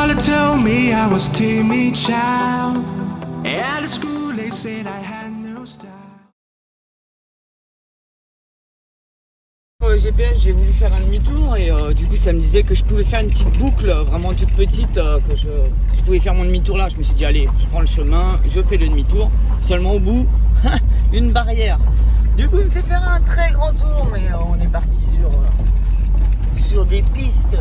mother told me I was timid child. At school they said I had no style. GPS, j'ai voulu faire un demi-tour et du coup ça me disait que je pouvais faire une petite boucle vraiment toute petite, que je pouvais faire mon demi-tour là. Je me suis dit allez, je prends le chemin, je fais le demi-tour. Seulement au bout, une barrière. Du coup il me fait faire un très grand tour, mais on est parti sur des pistes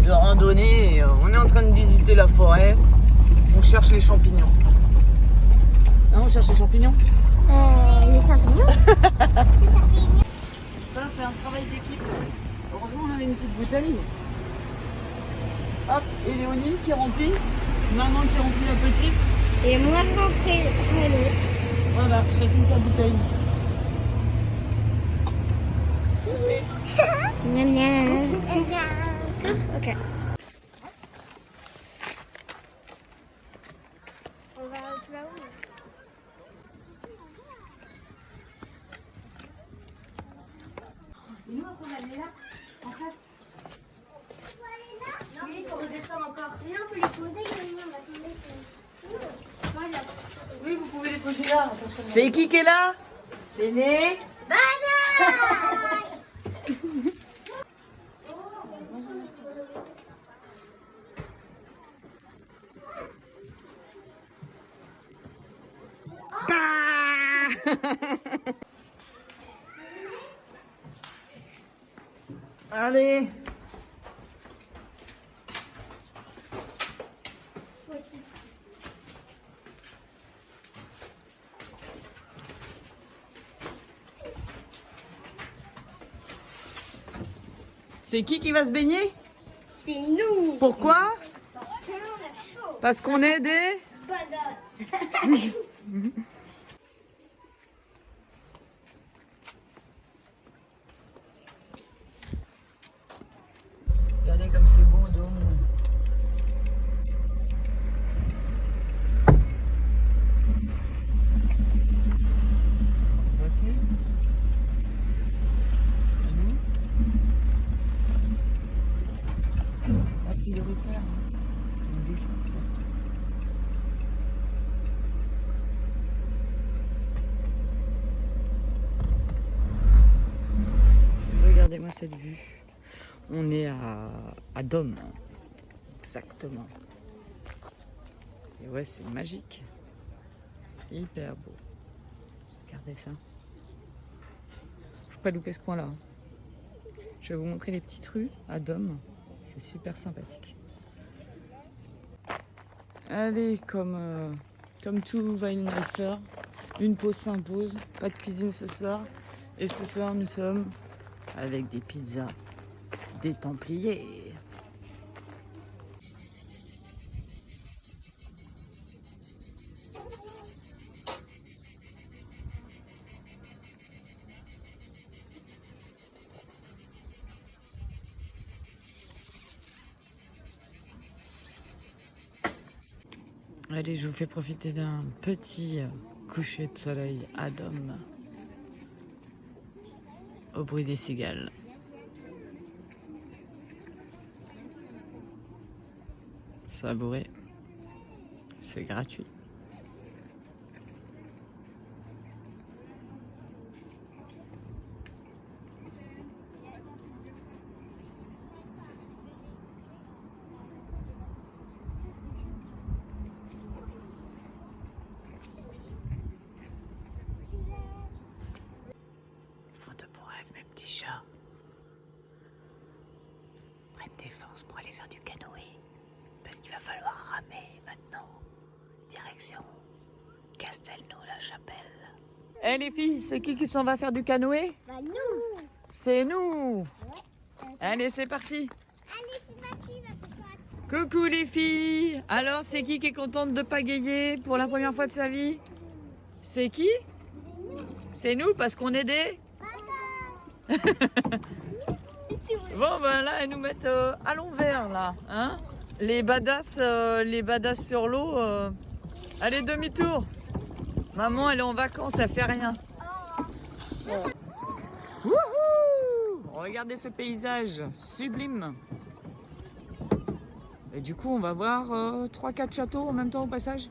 de randonnée. Et, on est en train de visiter la forêt. On cherche les champignons. Hein, on cherche les champignons. Les champignons. Ça, c'est un travail d'équipe. Heureusement, on avait une petite bouteille. Hop, et Léonie qui remplit. Maman qui remplit la petite. Et moi, je rentrais l'autre. Voilà, chacune sa bouteille. Ok. Tu vas où? Et nous, on va aller là, en face. Oui, il faut redescendre encore. Non, on peut les poser, on va tomber sur... Voilà. Oui, vous pouvez les poser là. C'est qui est là? C'est les... Allez. C'est qui va se baigner? C'est nous. Pourquoi? Parce qu'on a chaud. Parce qu'on est des... Badass. Regardez comme c'est beau, donc. Voici. La prioritaire. Regardez-moi cette vue. On est à Dôme, exactement. Et ouais, c'est magique. Hyper beau. Regardez ça. Faut pas louper ce coin-là. Je vais vous montrer les petites rues à Dôme. C'est super sympathique. Allez, comme tout Weihenhäuser, une pause s'impose. Pas de cuisine ce soir. Et ce soir, nous sommes avec des pizzas des Templiers. Allez, je vous fais profiter d'un petit coucher de soleil à Dôme, au bruit des cigales. Savourer, c'est gratuit. Photo pour rêve, mes petits chats. Prennent des forces pour aller faire du canoë. Parce qu'il va falloir ramer maintenant. Direction Castelnau-la-Chapelle. Eh les filles, c'est qui s'en va faire du canoë? Bah nous. C'est nous. Ouais. Allez, c'est parti. Allez, c'est parti, ma cocotte. Coucou les filles. Alors, c'est qui est contente de pagayer pour la première fois de sa vie? C'est qui? C'est nous, parce qu'on est des... Bon, ben là, elles nous mettent à l'envers, là. Hein, les badass sur l'eau. Allez, demi-tour. Maman, elle est en vacances, elle fait rien. Wouhou! Regardez ce paysage sublime. Et du coup, on va voir 3-4 châteaux en même temps au passage.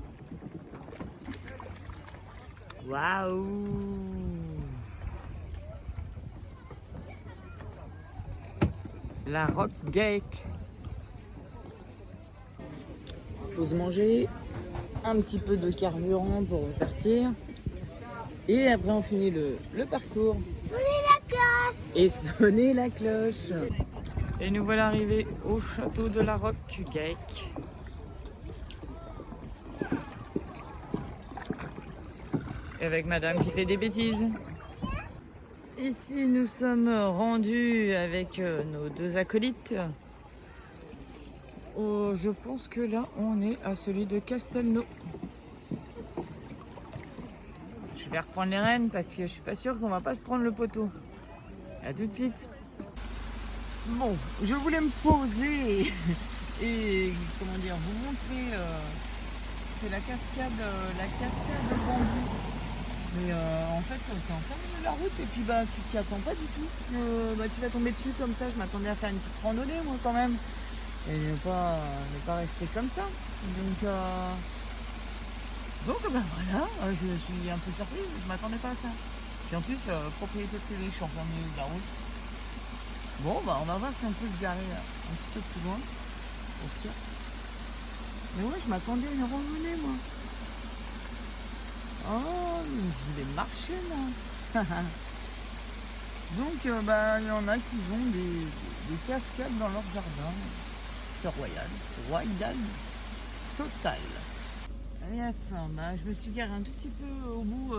Waouh! La Rock Gate. Il faut se manger un petit peu de carburant pour repartir. Et après, on finit le parcours. Et sonner la cloche. Et nous voilà arrivés au château de la Rock Gate. Avec madame qui fait des bêtises. Ici, nous sommes rendus avec nos 2 acolytes. Je pense que là, on est à celui de Castelnau. Je vais reprendre les rênes parce que je suis pas sûre qu'on va pas se prendre le poteau. À tout de suite. Bon, je voulais me poser et comment dire, vous montrer. C'est la cascade de bambou. Mais en fait, t'es en plein milieu de la route et puis bah tu t'y attends pas du tout. Tu vas tomber dessus comme ça. Je m'attendais à faire une petite randonnée moi quand même. Et ne pas rester comme ça. Donc ben voilà, je suis un peu surprise, je m'attendais pas à ça. Puis en plus, propriété privée, je suis en plein milieu de la route. Bon bah on va voir si on peut se garer un petit peu plus loin. Au pire. Mais ouais, je m'attendais à une randonnée moi. Oh, je voulais marcher moi. Donc il y en a qui ont des cascades dans leur jardin. C'est royal total. Yes, je me suis garé un tout petit peu au bout,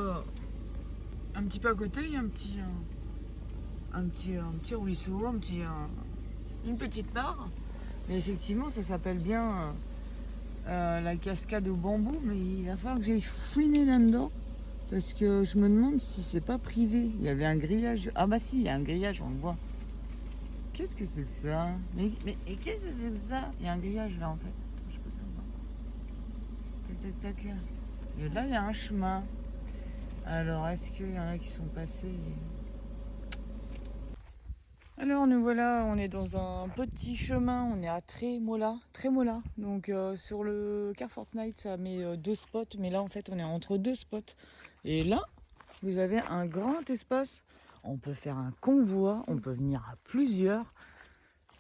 un petit peu à côté, il y a un petit ruisseau, une petite mare. Mais effectivement, ça s'appelle bien la cascade au bambou, mais il va falloir que j'aille fouiner là-dedans. Parce que je me demande si c'est pas privé. Il y avait un grillage. Ah bah si, il y a un grillage, on le voit. Qu'est-ce que c'est que ça? Mais qu'est-ce que c'est que ça? Il y a un grillage là en fait. Attends, je peux savoir. Tac, tac, tac. Et là, il y a un chemin. Alors, est-ce qu'il y en a qui sont passés? Alors, nous voilà, on est dans un petit chemin. On est à Trémola. Donc, sur le car Fortnite, ça met 2 spots. Mais là, en fait, on est entre 2 spots. Et là, vous avez un grand espace. On peut faire un convoi, on peut venir à plusieurs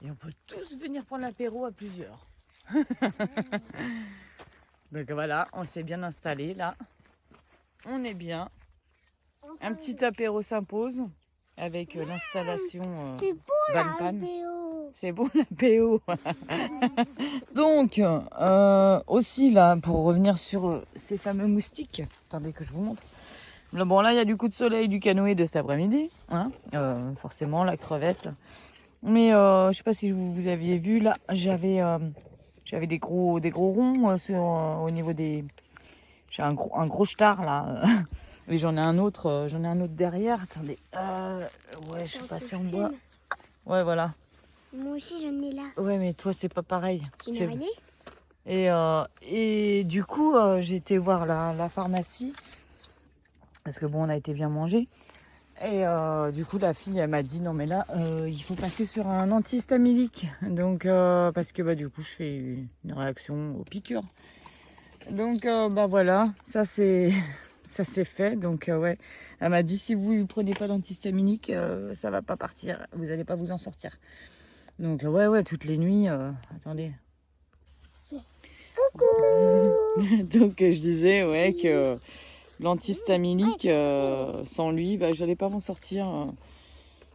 et on peut tous venir prendre l'apéro à plusieurs. Donc voilà, on s'est bien installé là. On est bien. Un petit apéro s'impose avec l'installation Banpan. C'est bon l'apéro. Donc aussi là, pour revenir sur ces fameux moustiques, attendez que je vous montre. Bon là il y a du coup de soleil du canoë de cet après-midi, hein, forcément la crevette. Mais je sais pas si vous aviez vu là, j'avais des gros ronds au niveau des. J'ai un gros star là, et j'en ai un autre derrière. Attendez, ouais je sais pas si on voit. Ouais voilà. Moi aussi j'en ai là. Ouais mais toi c'est pas pareil. C'est une araignée. Et du coup j'ai été voir la pharmacie. Parce que bon, on a été bien mangé. Et du coup, la fille, elle m'a dit, non mais là, il faut passer sur un antihistaminique. Donc, parce que du coup, je fais une réaction aux piqûres. Donc, voilà, ça c'est fait. Donc, ouais, elle m'a dit, si vous ne prenez pas d'antihistaminique, ça va pas partir. Vous n'allez pas vous en sortir. Donc, ouais, toutes les nuits, attendez. Coucou. Donc, je disais, ouais, que... l'antihistaminique, sans lui, j'allais pas m'en sortir.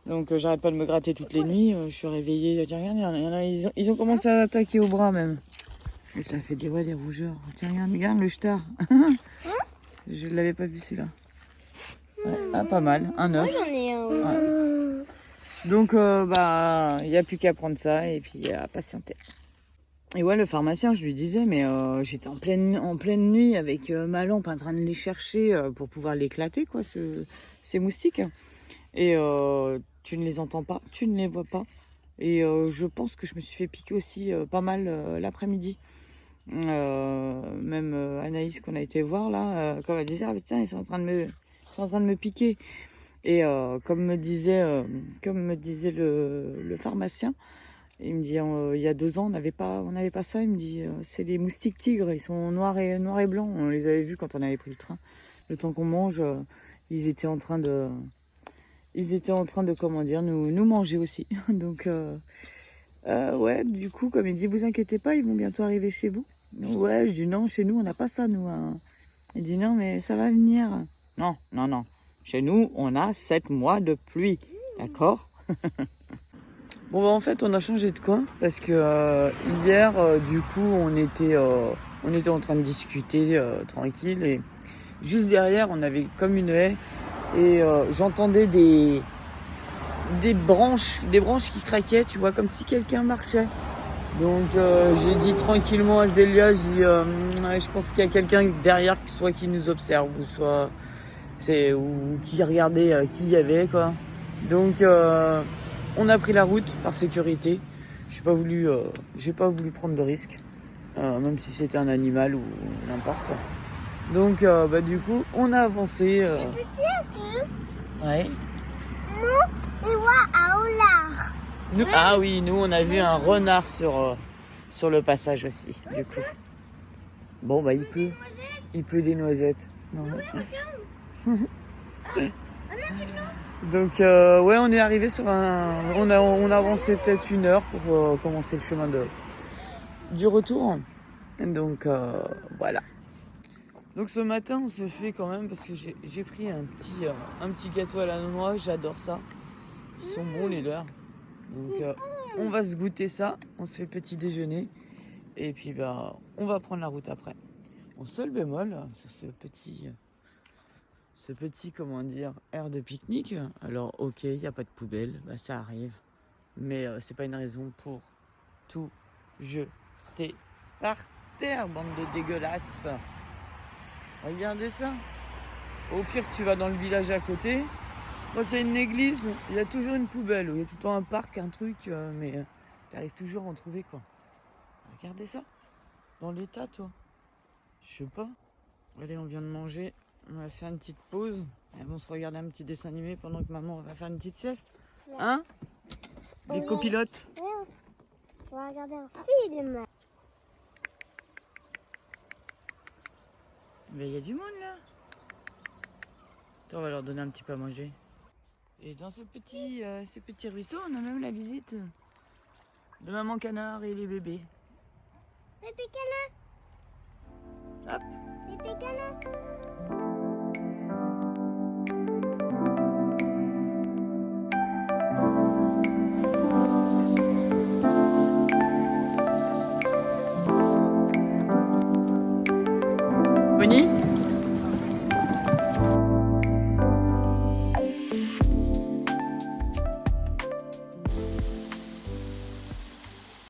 Donc j'arrête pas de me gratter toutes les nuits. Je suis réveillée. Tiens, regarde, ils ont commencé à attaquer au bras même. Et ça fait des rougeurs. Tiens, regarde le star. Je l'avais pas vu celui-là. Ouais, ah, pas mal. Un œuf. J'en ai un. Ouais. Donc il n'y a plus qu'à prendre ça et puis à patienter. Et ouais, le pharmacien, je lui disais, mais j'étais en pleine nuit avec ma lampe en train de les chercher pour pouvoir l'éclater, quoi, ces moustiques. Et tu ne les entends pas, tu ne les vois pas. Et je pense que je me suis fait piquer aussi pas mal l'après-midi. Même Anaïs qu'on a été voir là, quand elle disait, ah putain, ils sont en train de me piquer. Et comme me disait le pharmacien, Il me dit, il y a 2 ans, on n'avait pas ça. Il me dit, c'est les moustiques tigres, ils sont noirs et blancs. On les avait vus quand on avait pris le train. Le temps qu'on mange, ils étaient en train de, comment dire, nous manger aussi. Donc, ouais, du coup, comme il dit, vous inquiétez pas, ils vont bientôt arriver chez vous. Ouais, je dis non, chez nous, on n'a pas ça, nous. Hein. Il dit non, mais ça va venir. Non, non, non. Chez nous, on a 7 mois de pluie. D'accord? Bon, bah, en fait, on a changé de coin parce que hier, du coup, on était en train de discuter tranquille et juste derrière, on avait comme une haie et j'entendais des branches qui craquaient, tu vois, comme si quelqu'un marchait. Donc, j'ai dit tranquillement à Zélia, je pense qu'il y a quelqu'un derrière, soit qui nous observe ou soit ou qui regardait qui y avait, quoi. Donc, on a pris la route par sécurité. J'ai pas voulu prendre de risques, même si c'était un animal ou n'importe. Donc, bah, du coup, on a avancé. Ouais. Ah oui, nous, on a vu un renard sur le passage aussi, du coup. Bon, bah, il pleut des noisettes. Non. Donc ouais, on est arrivé sur on a avancé peut-être 1 heure pour commencer le chemin du retour. Donc voilà. Donc ce matin on se fait quand même parce que j'ai pris un petit gâteau à la noix, j'adore ça. Ils sont bons les leurs. Donc on va se goûter ça, on se fait le petit déjeuner et puis bah on va prendre la route après. Mon seul bémol sur ce petit, comment dire, aire de pique-nique. Alors, ok, il n'y a pas de poubelle, bah, ça arrive. Mais c'est pas une raison pour tout jeter par terre, bande de dégueulasses. Regardez ça. Au pire, tu vas dans le village à côté. Quand il y a une église, il y a toujours une poubelle. Ou il y a tout le temps un parc, un truc. Mais tu arrives toujours à en trouver, quoi. Regardez ça. Dans l'état, toi. Je sais pas. Allez, on vient de manger. On va faire une petite pause. Elles vont se regarder un petit dessin animé pendant que maman va faire une petite sieste. Ouais. Hein? Les copilotes. Ouais. On va regarder un film. Mais il y a du monde là. Attends, on va leur donner un petit peu à manger. Et dans ce petit ruisseau, on a même la visite de maman canard et les bébés. Bébé canard. Hop. Bébé canard.